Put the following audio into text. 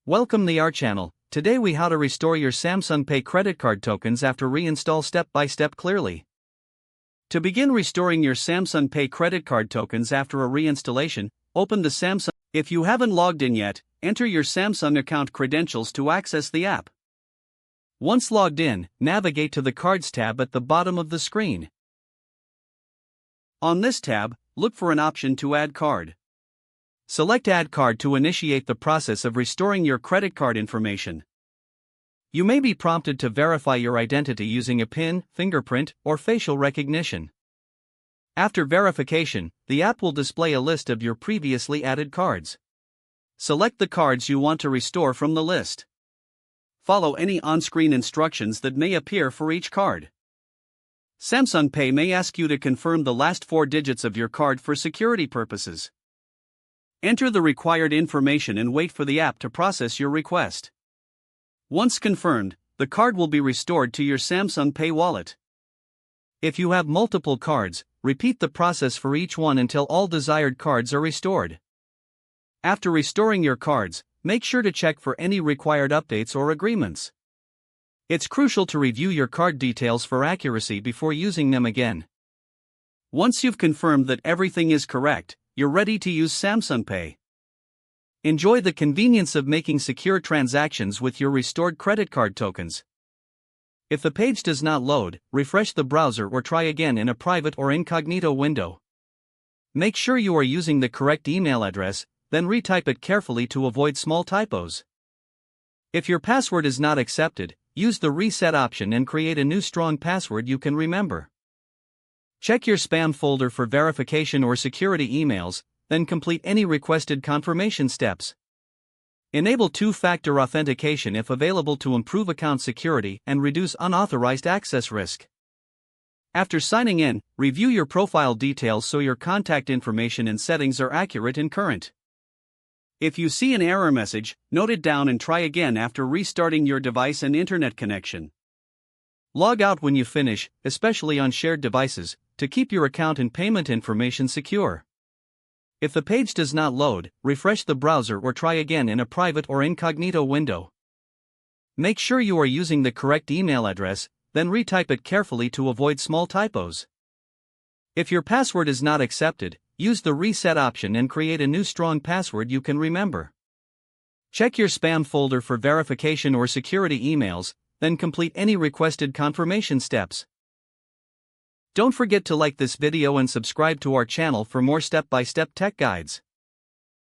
Welcome to our channel. Today we how to restore your Samsung Pay credit card tokens after reinstall step by step clearly. To begin restoring your Samsung Pay credit card tokens after a reinstallation, open the Samsung. If you haven't logged in yet, enter your Samsung account credentials to access the app. Once logged in, navigate to the Cards tab at the bottom of the screen. On this tab, look for an option to add card. Select Add Card to initiate the process of restoring your credit card information. You may be prompted to verify your identity using a PIN, fingerprint, or facial recognition. After verification, the app will display a list of your previously added cards. Select the cards you want to restore from the list. Follow any on-screen instructions that may appear for each card. Samsung Pay may ask you to confirm the last 4 digits of your card for security purposes. Enter the required information and wait for the app to process your request. Once confirmed, the card will be restored to your Samsung Pay wallet. If you have multiple cards, repeat the process for each one until all desired cards are restored. After restoring your cards, make sure to check for any required updates or agreements. It's crucial to review your card details for accuracy before using them again. Once you've confirmed that everything is correct, you're ready to use Samsung Pay. Enjoy the convenience of making secure transactions with your restored credit card tokens. If the page does not load, refresh the browser or try again in a private or incognito window. Make sure you are using the correct email address, then retype it carefully to avoid small typos. If your password is not accepted, use the reset option and create a new strong password you can remember. Check your spam folder for verification or security emails, then complete any requested confirmation steps. Enable two-factor authentication if available to improve account security and reduce unauthorized access risk. After signing in, review your profile details so your contact information and settings are accurate and current. If you see an error message, note it down and try again after restarting your device and internet connection. Log out when you finish, especially on shared devices, to keep your account and payment information secure. If the page does not load, refresh the browser or try again in a private or incognito window. Make sure you are using the correct email address, then retype it carefully to avoid small typos. If your password is not accepted, use the reset option and create a new strong password you can remember. Check your spam folder for verification or security emails, then complete any requested confirmation steps. Don't forget to like this video and subscribe to our channel for more step-by-step tech guides.